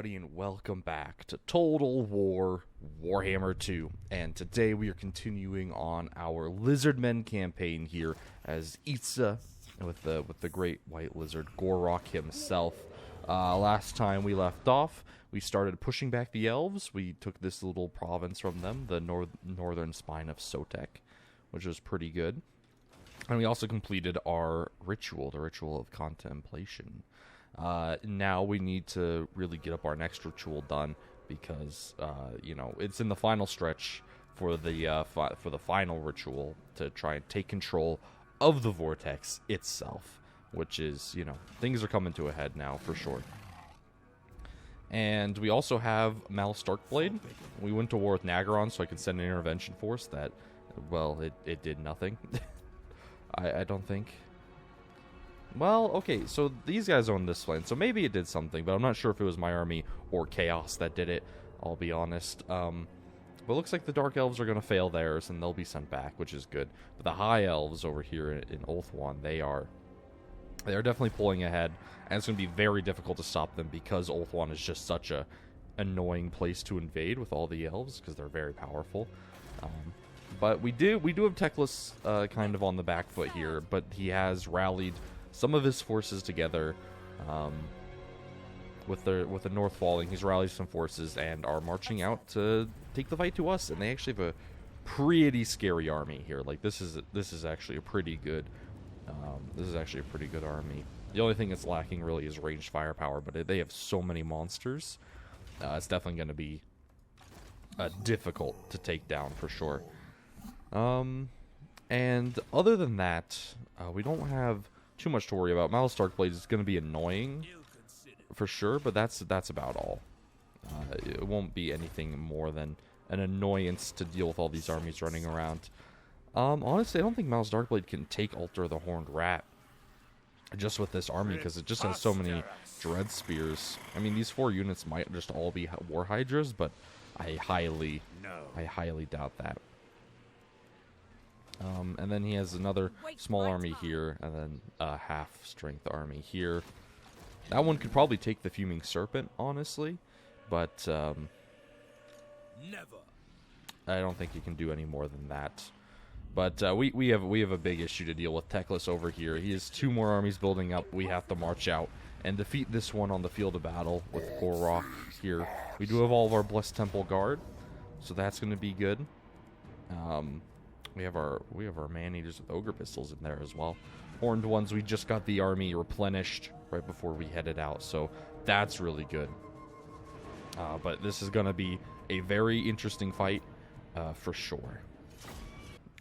everybody, and welcome back to Total War Warhammer 2. And today we are continuing on our Lizardmen campaign here as Itza with the great white lizard Gor-Rok himself. Last time we left off, we started pushing back the Elves. We took this little province from them, the northern spine of Sotek, which was pretty good. And we also completed our ritual, the ritual of contemplation. Now we need to really get up our next ritual done because, it's in the final stretch for the final ritual to try and take control of the vortex itself, which is, things are coming to a head now for sure. And we also have Malus Darkblade. We went to war with Nagaron so I could send an intervention force that, well, it did nothing. I don't think. Well, okay, so these guys own this land, so maybe it did something, but I'm not sure if it was my army or Chaos that did it, I'll be honest. But it looks like the Dark Elves are going to fail theirs, and they'll be sent back, which is good. But the High Elves over here in Ulthuan, they are definitely pulling ahead, and it's going to be very difficult to stop them because Ulthuan is just such a annoying place to invade with all the Elves, because they're very powerful. But we do have Teclis kind of on the back foot here, but he has rallied some of his forces together with the North falling. He's rallied some forces and are marching out to take the fight to us. And they actually have a pretty scary army here. Like this is actually a pretty good army. The only thing that's lacking really is ranged firepower, but they have so many monsters. It's definitely going to be difficult to take down for sure. And other than that, we don't have too much to worry about. Malus Darkblade is going to be annoying for sure, but that's about all. It won't be anything more than an annoyance to deal with all these armies running around. Honestly, I don't think Malus Darkblade can take Altar the Horned Rat just with this army, because it just has so many Dread Spears. I mean, these 4 units might just all be War Hydras, but I highly doubt that. And then he has another small army here, and then a half-strength army here. That one could probably take the Fuming Serpent, honestly, but I don't think he can do any more than that. But we have a big issue to deal with. Teclis over here. He has 2 more armies building up. We have to march out and defeat this one on the field of battle with Gor-Rok here. We do have all of our Blessed Temple Guard, so that's going to be good. We have our man-eaters with ogre pistols in there as well. Horned ones, we just got the army replenished right before we headed out, so that's really good. But this is going to be a very interesting fight for sure.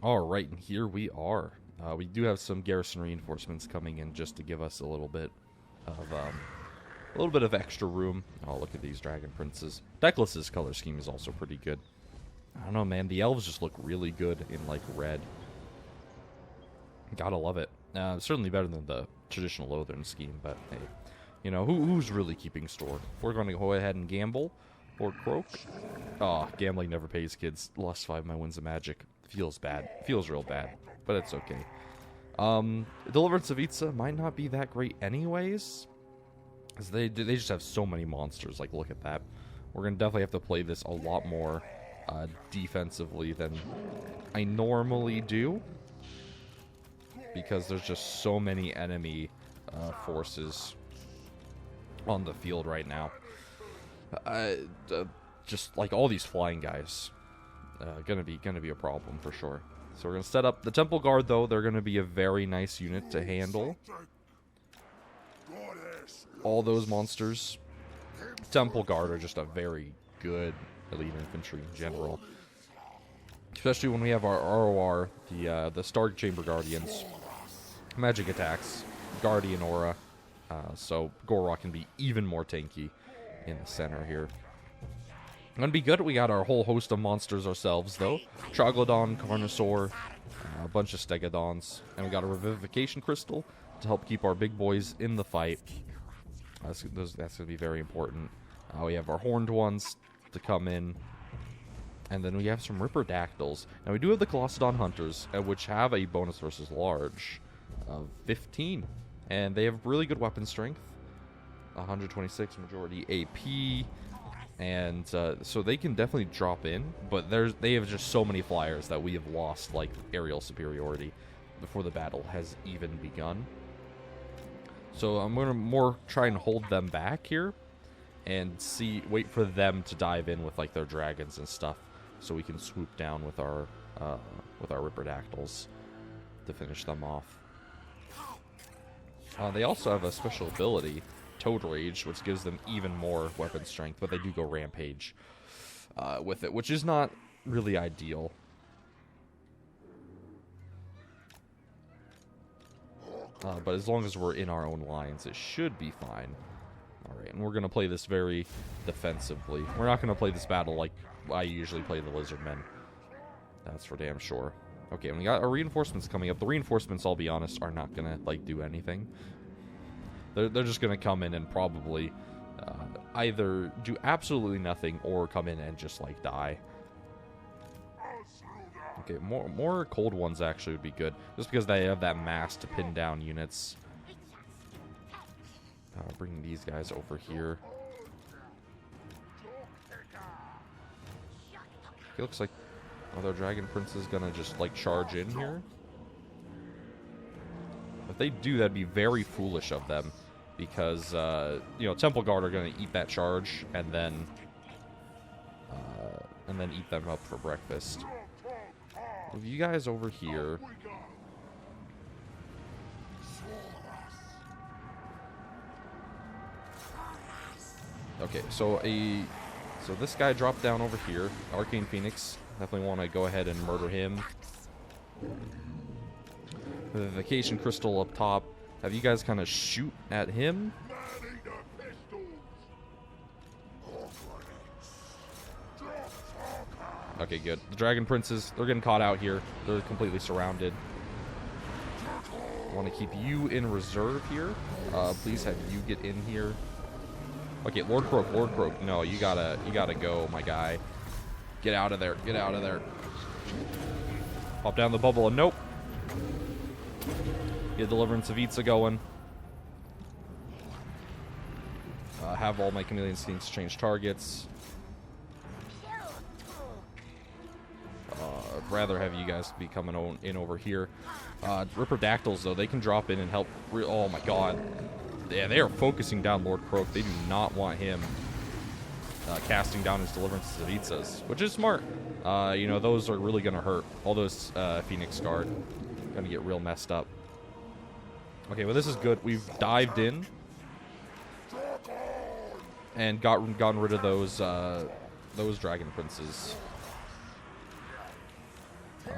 Alright, and here we are. We do have some garrison reinforcements coming in just to give us a little bit of extra room. Oh, look at these dragon princes. Teclis' color scheme is also pretty good. I don't know, man. The Elves just look really good in, like, red. Gotta love it. Certainly better than the traditional Lothern scheme, but hey. Who's really keeping store? If we're going to go ahead and gamble or croak. Oh, gambling never pays, kids. Lost 5 my wins of magic. Feels bad. Feels real bad, but it's okay. Deliverance of Itza might not be that great anyways, because they just have so many monsters. Like, look at that. We're going to definitely have to play this a lot more defensively than I normally do, because there's just so many enemy forces on the field right now. Just like all these flying guys, gonna be a problem for sure. So we're gonna set up the Temple Guard, though. They're gonna be a very nice unit to handle all those monsters. Temple Guard are just a very good elite infantry in general, especially when we have our ROR, the Star Chamber Guardians, magic attacks, Guardian Aura, so Gor-Rok can be even more tanky in the center here. Gonna be good. We got our whole host of monsters ourselves, though. Troglodon, Carnosaur, a bunch of Stegodons, and we got a Revivification Crystal to help keep our big boys in the fight. That's gonna be very important. We have our horned ones to come in, and then we have some Ripperdactyls. Now we do have the Colossodon Hunters, which have a bonus versus large of 15, and they have really good weapon strength. 126 majority AP. And so they can definitely drop in, but they have just so many flyers that we have lost, like, aerial superiority before the battle has even begun. So I'm going to more try and hold them back here and wait for them to dive in with, like, their dragons and stuff, so we can swoop down with our Ripperdactyls to finish them off. They also have a special ability, Toad Rage, which gives them even more weapon strength, but they do go Rampage with it, which is not really ideal. But as long as we're in our own lines, it should be fine. Alright, and we're going to play this very defensively. We're not going to play this battle like I usually play the Lizardmen. That's for damn sure. Okay, and we got our reinforcements coming up. The reinforcements, I'll be honest, are not going to, like, do anything. They're just going to come in and probably either do absolutely nothing or come in and just, like, die. Okay, more cold ones actually would be good, just because they have that mass to pin down units. Bring these guys over here. It looks like their Dragon Prince is gonna just, like, charge in here. If they do, that'd be very foolish of them, because you know, Temple Guard are gonna eat that charge and then eat them up for breakfast. Move you guys over here. Okay, so this guy dropped down over here. Arcane Phoenix. Definitely want to go ahead and murder him. The Vacation Crystal up top. Have you guys kind of shoot at him. Okay, good. The Dragon Princes, they're getting caught out here. They're completely surrounded. I want to keep you in reserve here. Please have you get in here. Okay, Lord Croak. No, you gotta go, my guy. Get out of there. Get out of there. Pop down the bubble and nope. Get Deliverance of Itza going. Have all my Chameleon Skinks change targets. I'd rather have you guys be coming in over here. Ripperdactyls, though, they can drop in and help. Oh my god. Yeah, they are focusing down Lord Croak. They do not want him casting down his Deliverance of Itzas, which is smart. You know, those are really going to hurt. All those Phoenix Guard going to get real messed up. Okay, well, this is good. We've dived in and gotten rid of those Dragon Princes.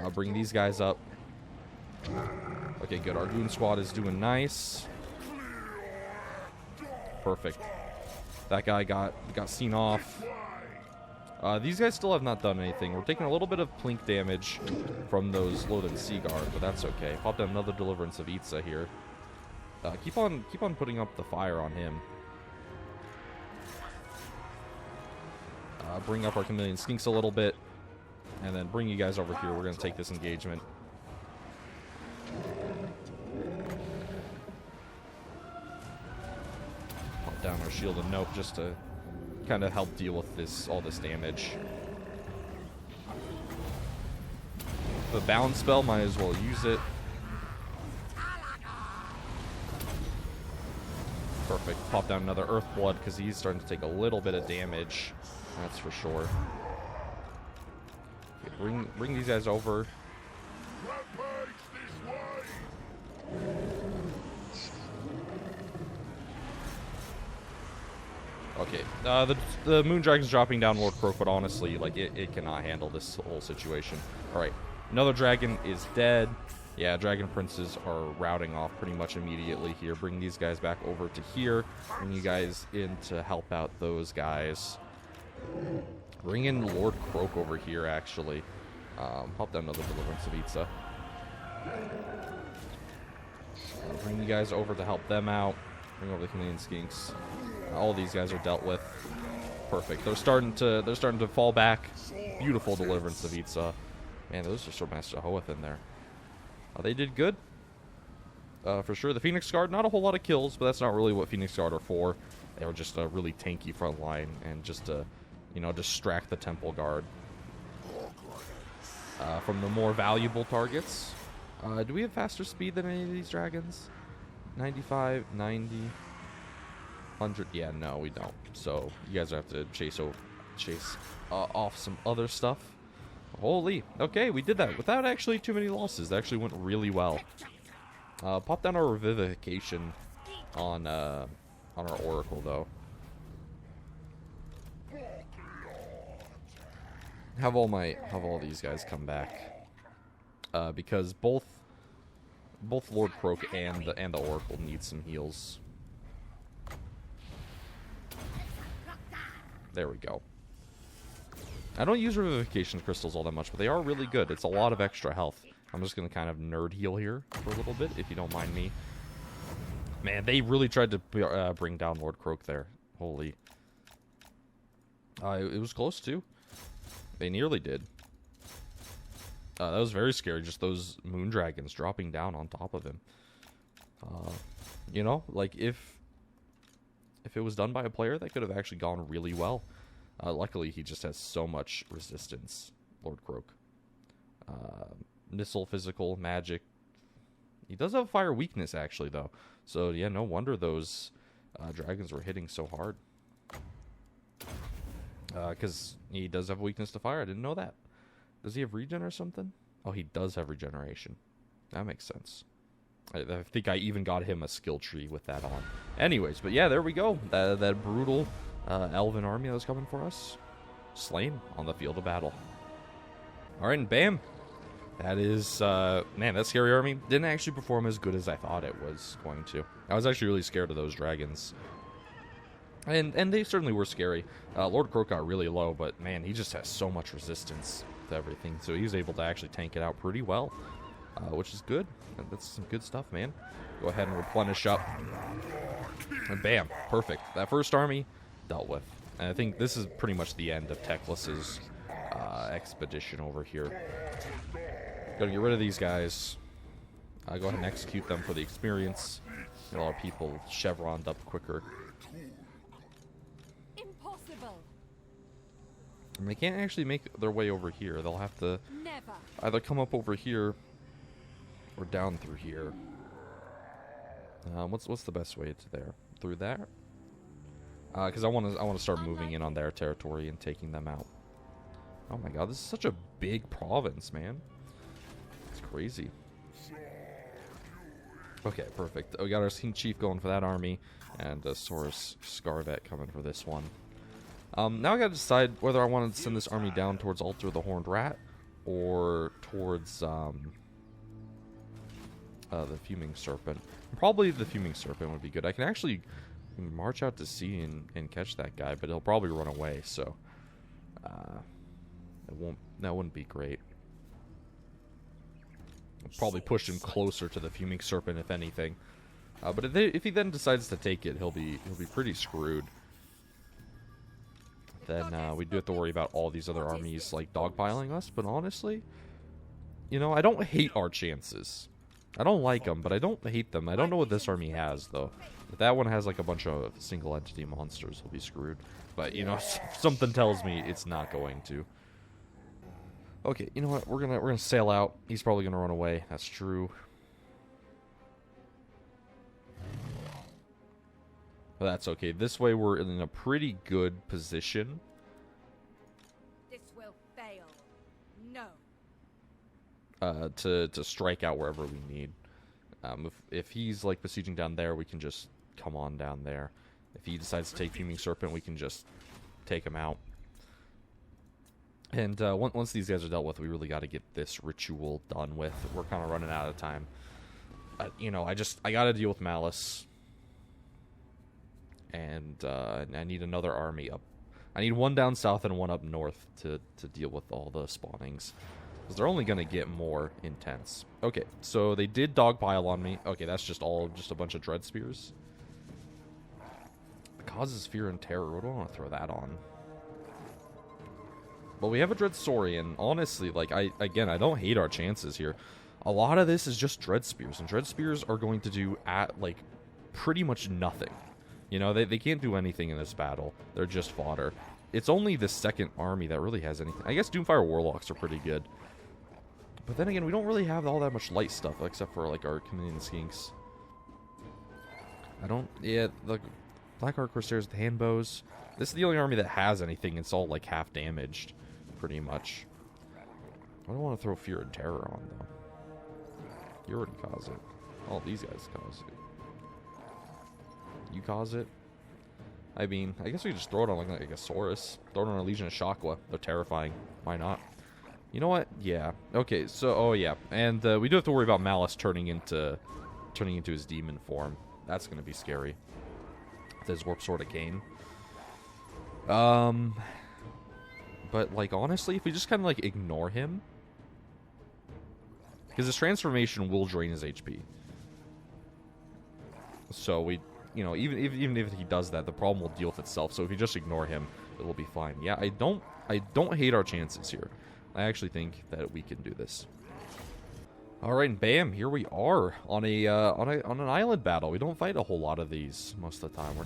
I'll bring these guys up. Okay, good. Our Goon Squad is doing nice. Perfect. That guy got seen off. These guys still have not done anything. We're taking a little bit of plink damage from those Loathed Sea Guard, but that's okay. Pop down another Deliverance of Itza here. Keep on putting up the fire on him. Bring up our Chameleon Skinks a little bit, and then bring you guys over here. We're going to take this engagement. Pop down our Shield and Nope just to kind of help deal with all this damage. The balance spell, might as well use it. Perfect. Pop down another Earthblood because he's starting to take a little bit of damage. That's for sure. Okay, bring these guys over. Okay, the Moondragon's dropping down Lord Croak, but honestly, like, it cannot handle this whole situation. Alright, another dragon is dead. Yeah, Dragon Princes are routing off pretty much immediately here. Bring these guys back over to here. Bring you guys in to help out those guys. Bring in Lord Croak over here, actually. Pop down another Deliverance of Itza. Bring you guys over to help them out. Bring over the Chameleon Skinks. All these guys are dealt with. Perfect. They're starting to fall back. Beautiful Deliverance of Itza. Man, those are so Master Hoeth in there. Oh, they did good. for sure. The Phoenix Guard, not a whole lot of kills, but that's not really what Phoenix Guard are for. They were just a really tanky front line and just to, you know, distract the Temple Guard from the more valuable targets. Do we have faster speed than any of these dragons? 95, 90, 100. Yeah, no, we don't. So you guys have to chase off some other stuff. Holy, okay, we did that without actually too many losses. That actually went really well. Pop down our revivification on our Oracle though. Have all these guys come back because both Lord Croak and the Oracle need some heals. There we go. I don't use revivification crystals all that much, but they are really good. It's a lot of extra health. I'm just going to kind of nerd heal here for a little bit, if you don't mind me. Man, they really tried to bring down Lord Croak there. Holy. It was close, too. They nearly did. That was very scary, just those moon dragons dropping down on top of him. You know, like, if it was done by a player, that could have actually gone really well. Luckily, he just has so much resistance, Lord Croak. Missile, physical, magic. He does have fire weakness, actually, though. So, yeah, no wonder those dragons were hitting so hard. Because he does have weakness to fire. I didn't know that. Does he have regen or something? Oh, he does have regeneration. That makes sense. I think I even got him a skill tree with that on. Anyways, but yeah, there we go. That brutal elven army that was coming for us, slain on the field of battle. Alright, and bam! That is, man, that scary army didn't actually perform as good as I thought it was going to. I was actually really scared of those dragons. And they certainly were scary. Lord Croak got really low, but man, he just has so much resistance to everything. So he was able to actually tank it out pretty well, which is good. That's some good stuff, man. Go ahead and replenish up. And bam, perfect. That first army dealt with. And I think this is pretty much the end of Teclis's expedition over here. Gotta get rid of these guys. Go ahead and execute them for the experience. Get all our people chevroned up quicker. Impossible. And they can't actually make their way over here. They'll have to either come up over here or down through here. What's the best way to there? Through there? Because I want to start moving in on their territory and taking them out. Oh my god, this is such a big province, man. It's crazy. Okay, perfect. We got our King Chief going for that army, and Saurus Scarvet coming for this one. Now I gotta decide whether I want to send this army down towards Altar of the Horned Rat, or towards the Fuming Serpent. Probably the Fuming Serpent would be good. I can actually march out to sea and catch that guy, but he'll probably run away, so that wouldn't be great. I'll probably push him closer to the Fuming Serpent, if anything. But if he then decides to take it, he'll be pretty screwed. Then we do have to worry about all these other armies like dogpiling us. But honestly, you know, I don't hate our chances. I don't like them, but I don't hate them. I don't know what this army has, though. If that one has like a bunch of single entity monsters, he'll be screwed. But you know, something tells me it's not going to. Okay, you know what? We're gonna sail out. He's probably gonna run away. That's true. But that's okay. This way we're in a pretty good position. This will fail. No. To strike out wherever we need. If he's like besieging down there, we can just come on down there. If he decides to take Fuming Serpent, we can just take him out. And once these guys are dealt with, we really got to get this ritual done with. We're kind of running out of time. You know, I got to deal with Malus. And I need another army up. I need one down south and one up north to deal with all the spawnings. Because they're only going to get more intense. Okay, so they did dogpile on me. Okay, that's just a bunch of Dread Spears. It causes fear and terror. What do I want to throw that on? But we have a Dread Saurian. Honestly, like, I don't hate our chances here. a lot of this is just Dread Spears, and Dread Spears are going to do like pretty much nothing. You know, they can't do anything in this battle. They're just fodder. It's only the second army that really has anything. I guess Doomfire Warlocks are pretty good. But then again, we don't really have all that much light stuff, except for, like, our Chameleon Skinks. Yeah, the Blackheart Corsairs, the Handbows. This is the only army that has anything. It's all, like, half damaged, pretty much. I don't want to throw Fear and Terror on, though. You already cause it. All these guys cause it. You cause it. I mean, I guess we just throw it on like a Saurus. Throw it on a Legion of Shakwa. They're terrifying. Why not? You know what? Yeah. Okay, so, oh yeah. And we do have to worry about Malus turning into his demon form. That's going to be scary. With his Warp Sword of Cain. But, like, honestly, if we just kind of, like, ignore him. Because his transformation will drain his HP. So we... You know, even if he does that, the problem will deal with itself. So if you just ignore him, it will be fine. Yeah, I don't hate our chances here. I actually think that we can do this. All right, and bam, here we are on an island battle. We don't fight a whole lot of these most of the time. We're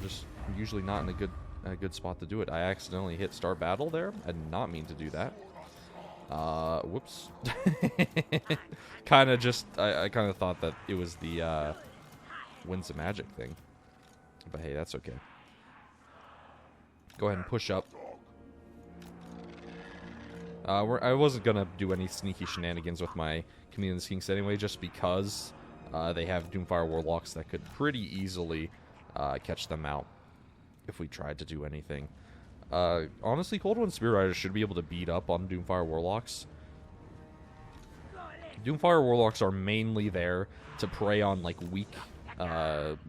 usually not in a good spot to do it. I accidentally hit start battle there. I did not mean to do that. Whoops. Kind of just I kind of thought that it was the Winds of Magic thing. But hey, that's okay. Go ahead and push up. I wasn't going to do any sneaky shenanigans with my Chameleon Skinks anyway, just because they have Doomfire Warlocks that could pretty easily catch them out if we tried to do anything. Honestly, Cold Wind Spear Riders should be able to beat up on Doomfire Warlocks. Doomfire Warlocks are mainly there to prey on, like, weak...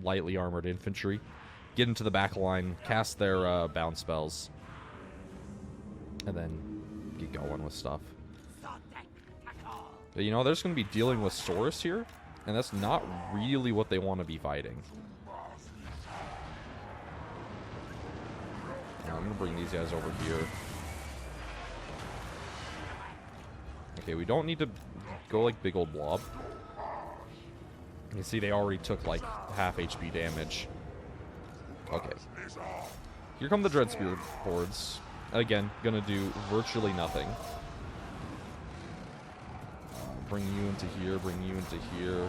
lightly armored infantry, get into the back line, cast their bound spells, and then get going with stuff. But, you know, they're just going to be dealing with Saurus here, and that's not really what they want to be fighting. Now, I'm going to bring these guys over here. Okay, we don't need to go like big old blob. You can see they already took, like, half HP damage. Okay. Here come the Dread Spear hordes. Again, gonna do virtually nothing. Bring you into here, bring you into here.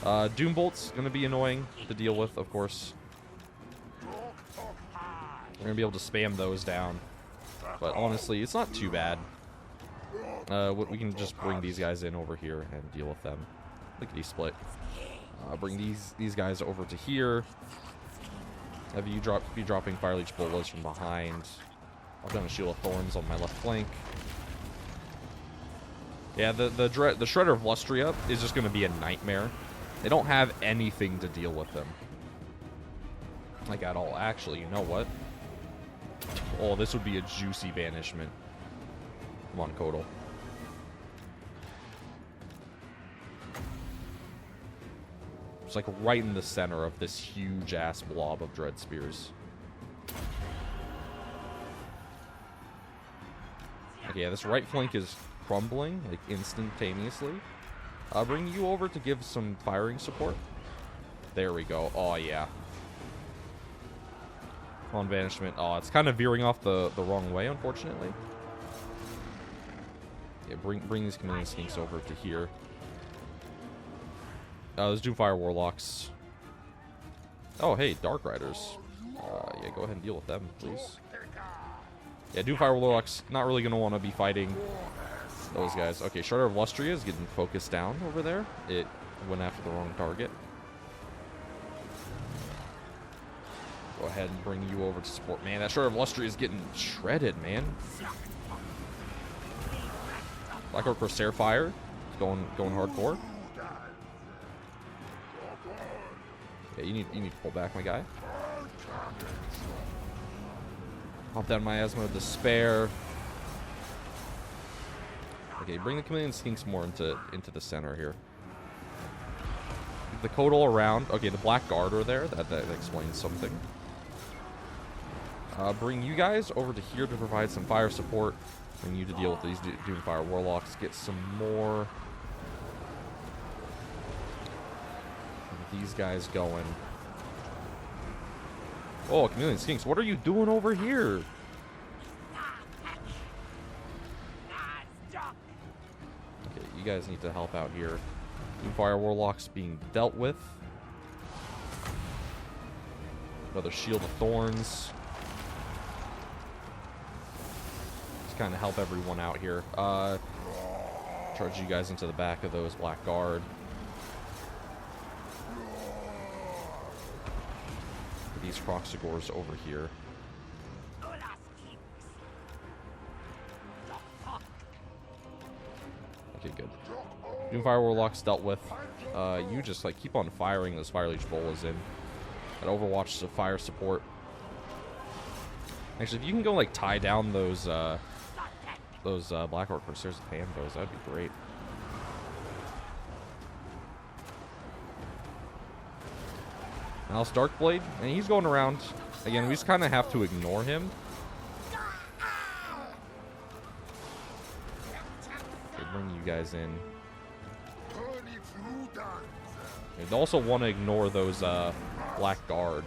Doombolt's gonna be annoying to deal with, of course. We're gonna be able to spam those down. But honestly, it's not too bad. We can just bring these guys in over here and deal with them. Lickety split. Bring these guys over to here. Have you be dropping Fire Leech Bolas from behind. I've done a Shield of Thorns on my left flank. Yeah, the Shredder of Lustria is just going to be a nightmare. They don't have anything to deal with them. Like, at all. Actually, you know what? Oh, this would be a juicy banishment. Come on, Kodal. It's like right in the center of this huge-ass blob of Dread Spears. Okay, yeah, this right flank is crumbling, like, instantaneously. I'll bring you over to give some firing support. There we go. Oh, yeah. On Banishment. Oh, it's kind of veering off the wrong way, unfortunately. Yeah, bring these Chameleon Skinks over to here. Those Doomfire Warlocks. Oh, hey, Dark Riders. Yeah, go ahead and deal with them, please. Yeah, Doomfire Warlocks not really going to want to be fighting those guys. Okay, Shredder of Lustria is getting focused down over there. It went after the wrong target. Go ahead and bring you over to support. Man, that Shredder of Lustria is getting shredded, man. Blackheart Corsair Fire is going hardcore. Yeah, you need to pull back, my guy. Pop down Miasma of Despair. Okay, bring the Chameleon Skinks more into the center here. The Kodal around. Okay, the Black Guard are there. That explains something. Bring you guys over to here to provide some fire support. Bring you to deal with these Doomfire Warlocks. Get some more of these guys going. Oh, Chameleon Skinks, what are you doing over here? Okay, you guys need to help out here. Doomfire Warlocks being dealt with. Another Shield of Thorns. Just kind of help everyone out here. Charge you guys into the back of those Black Guard. Get these Kroxigors over here. Okay, good. Doomfire Warlocks dealt with. You just like keep on firing those Fire Leech Bolas in. And Overwatch to fire support. Actually, if you can go like tie down those Black Orc Corsairs with hand bows, that'd be great. Malus Darkblade, and he's going around. Again, we just kind of have to ignore him. Okay, bring you guys in. You'd also want to ignore those Black Guard.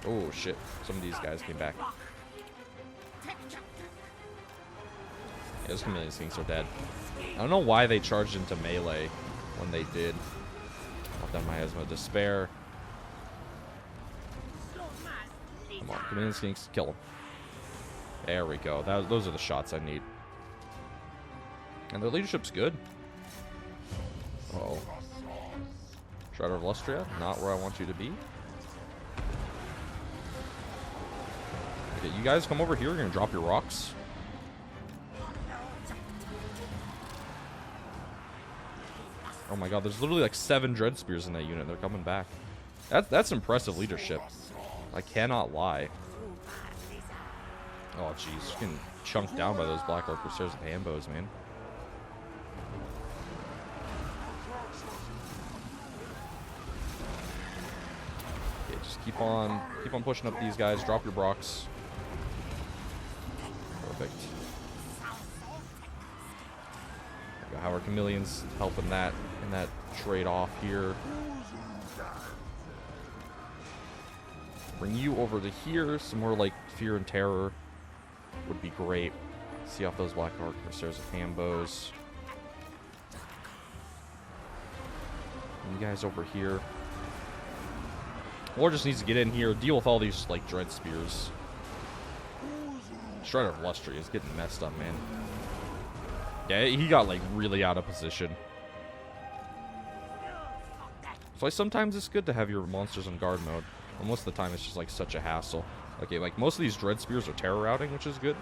Oh shit, some of these guys came back. Yeah, those Chameleon Skinks are dead. I don't know why they charged into melee when they did. I'll have Miasma Despair. Come on, Chameleon Skinks, kill them. There we go. Those are the shots I need. And their leadership's good. Uh-oh. Shredder of Lustria, not where I want you to be. Okay, you guys come over here. We're going to drop your rocks. Oh my god, there's literally like 7 Dread Spears in that unit. They're coming back. That's impressive leadership. I cannot lie. Oh jeez, getting chunked down by those Black Orc Corsairs with hand bows, man. Okay, just keep on pushing up these guys. Drop your Brocs. Perfect. How are Chameleons helping that in that trade off here? Bring you over to here. Some more like Fear and Terror would be great. See off those Black Orc Corsairs with hand bows. You guys over here. War just needs to get in here, deal with all these like Dread Spears. Shredder of Lustria is getting messed up, man. Yeah, he got like really out of position. So sometimes it's good to have your monsters in guard mode. But most of the time it's just like such a hassle. Okay, like most of these Dread Spears are terror routing, which is good.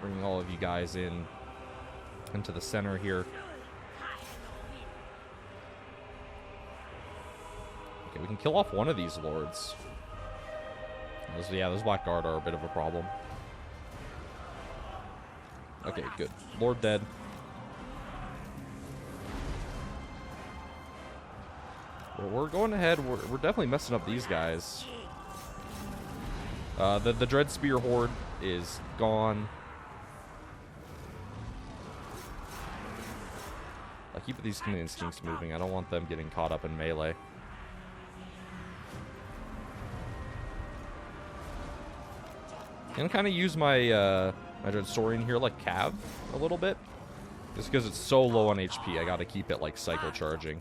Bringing all of you guys into the center here. Okay, we can kill off one of these lords. Those Black Guard are a bit of a problem. Okay, good. Lord dead. We're going ahead. We're definitely messing up these guys. The Dread Spear Horde is gone. I keep these Chameleon Skinks moving. I don't want them getting caught up in melee. I'm gonna kind of use my my Dread Saurian here like Cav a little bit. Just because it's so low on HP, I gotta keep it like cycle charging.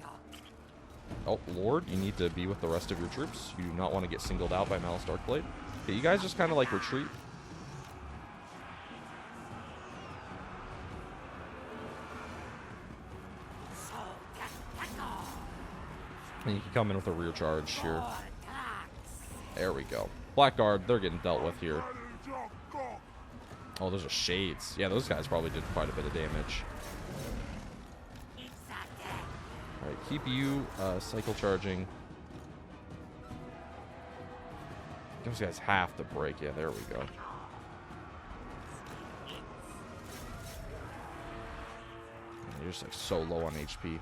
Oh, Lord, you need to be with the rest of your troops. You do not want to get singled out by Malus Darkblade. Okay, you guys just kind of like retreat. And you can come in with a rear charge here. There we go. Blackguard, they're getting dealt with here. Oh, those are Shades. Yeah, those guys probably did quite a bit of damage. Alright, keep you cycle charging. Those guys have to break. Yeah, there we go. You're just like so low on HP.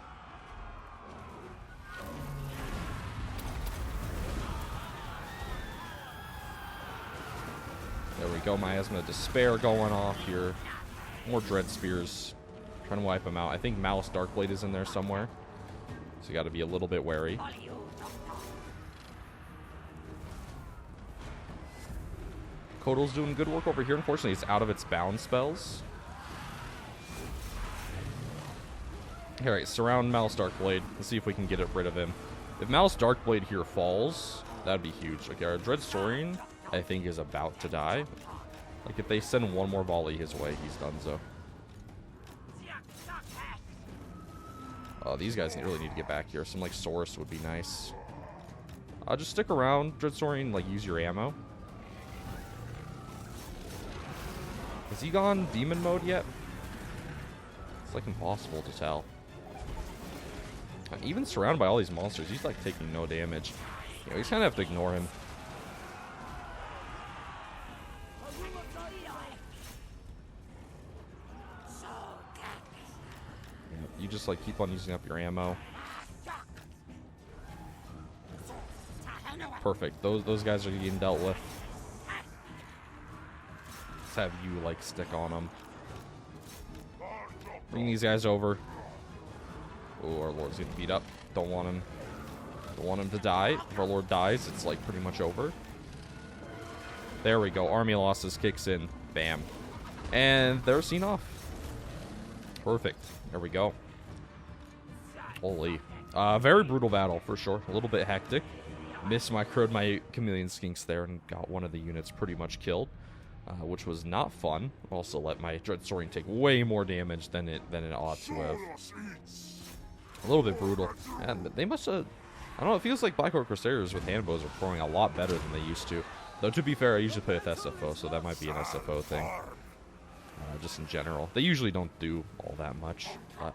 we go. Miasma of Despair going off here. More Dread Spears. Trying to wipe them out. I think Malus Darkblade is in there somewhere. So you got to be a little bit wary. Kotal's doing good work over here. Unfortunately, it's out of its bound spells. Alright, surround Malus Darkblade. Let's see if we can get rid of him. If Malus Darkblade here falls, that'd be huge. Okay, our Dread Saurian, I think, is about to die. Like, if they send one more volley his way, he's done so. Oh, these guys really need to get back here. Some, like, Saurus would be nice. Just stick around, Dread Saurian, like, use your ammo. Has he gone demon mode yet? It's, like, impossible to tell. Even surrounded by all these monsters, he's, like, taking no damage. Yeah, we just kind of have to ignore him. You just, like, keep on using up your ammo. Perfect. Those guys are getting dealt with. Let's have you, like, stick on them. Bring these guys over. Oh, our Lord's getting beat up. Don't want him to die. If our Lord dies, it's, like, pretty much over. There we go. Army losses kicks in. Bam. And they're seen off. Perfect. There we go. Holy. Very brutal battle, for sure. A little bit hectic. Mismicroed my Chameleon Skinks there and got one of the units pretty much killed. Which was not fun. Also let my Dread Saurian take way more damage than it ought to have. A little bit brutal. Man, but they must have... I don't know, it feels like Black Orc Crusaders with handbows are throwing a lot better than they used to. Though, to be fair, I usually play with SFO, so that might be an SFO thing. Just in general. They usually don't do all that much. But,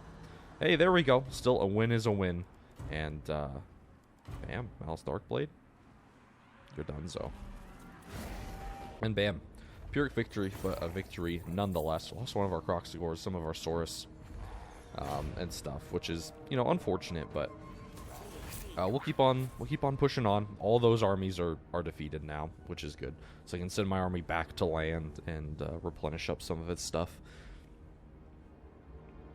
hey, there we go. Still, a win is a win. And, bam, Malus Darkblade. You're donezo. And bam. Pyrrhic victory, but a victory nonetheless. Lost one of our Croxigors, some of our Saurus. And stuff, which is, you know, unfortunate, but we'll keep on pushing on. All those armies are defeated now, which is good. So I can send my army back to land and replenish up some of its stuff.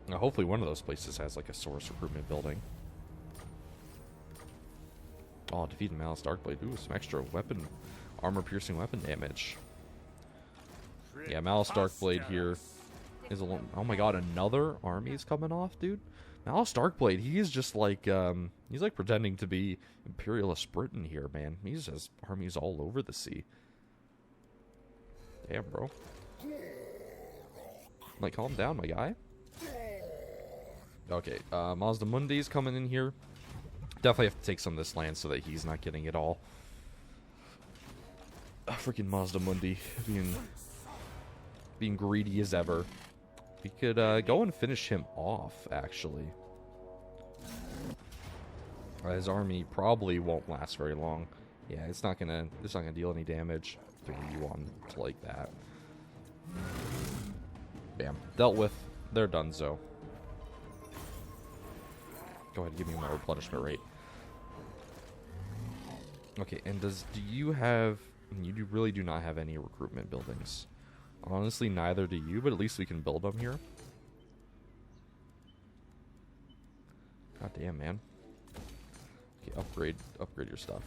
Now, hopefully one of those places has like a Saurus recruitment building. Oh, defeated Malus Darkblade. Ooh, some extra weapon, armor-piercing weapon damage. Yeah, Malus Darkblade here. Is a oh my god, another army is coming off, dude. Malus Darkblade, he is just like, he's like pretending to be Imperialist Britain here, man. He just has armies all over the sea. Damn, bro. Like, calm down, my guy. Okay, Mazda Mundi's coming in here. Definitely have to take some of this land so that he's not getting it all. Freaking Mazda Mundi being greedy as ever. We could go and finish him off, actually. His army probably won't last very long. Yeah, it's not gonna deal any damage. You on to like that. Bam. Dealt with. They're donezo. Go ahead and give me my replenishment rate. Okay, and do you have... You really do not have any recruitment buildings. Honestly, neither do you, but at least we can build them here. God damn, man. Okay, upgrade your stuff.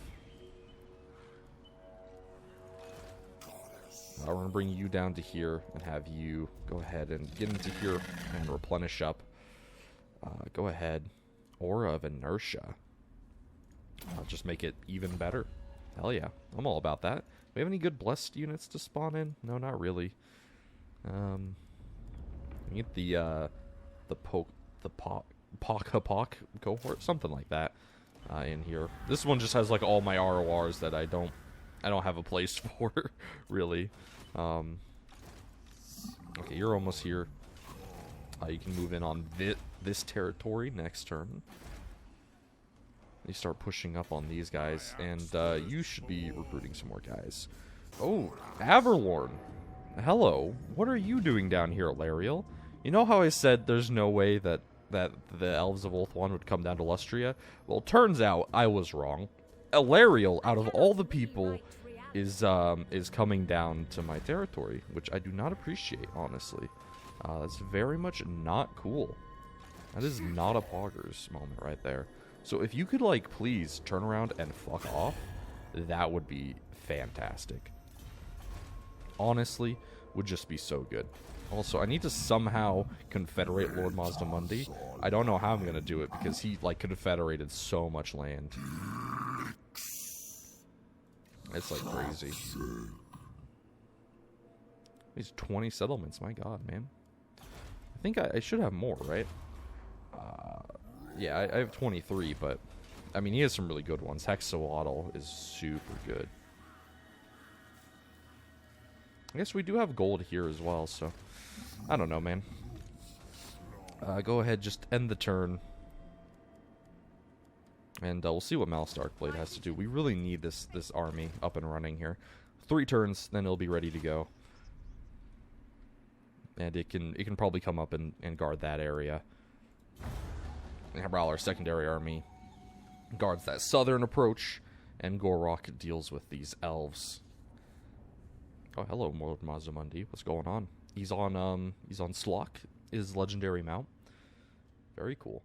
We're going to bring you down to here and have you go ahead and get into here and replenish up. Go ahead. Aura of Inertia. I'll just make it even better. Hell yeah. I'm all about that. Do we have any good blessed units to spawn in? No, not really. We get the Pock cohort, something like that, in here. This one just has like all my RORs that I don't have a place for, really. Okay, you're almost here. You can move in on this territory next turn. You start pushing up on these guys, and you should be recruiting some more guys. Oh, Averlorn. Hello. What are you doing down here at Lariel? You know how I said there's no way that the Elves of Ulthuan would come down to Lustria? Well, turns out I was wrong. Lariel, out of all the people is coming down to my territory, which I do not appreciate, honestly. That's very much not cool. That is not a poggers moment right there. So if you could, like, please turn around and fuck off, that would be fantastic. Honestly, would just be so good. Also, I need to somehow confederate Lord Mazdamundi. I don't know how I'm going to do it because he, like, confederated so much land. It's, like, crazy. These 20 settlements, my god, man. I think I should have more, right? Yeah, I have 23, but... I mean, he has some really good ones. Hexawatl is super good. I guess we do have gold here as well, so... I don't know, man. Go ahead, just end the turn. And we'll see what Malus Darkblade has to do. We really need this army up and running here. 3 turns, then it'll be ready to go. And it can probably come up and guard that area. While our secondary army guards that southern approach, and Gor-Rok deals with these elves. Oh, hello, Lord Mazdamundi. What's going on? He's on Slock, his legendary mount. Very cool.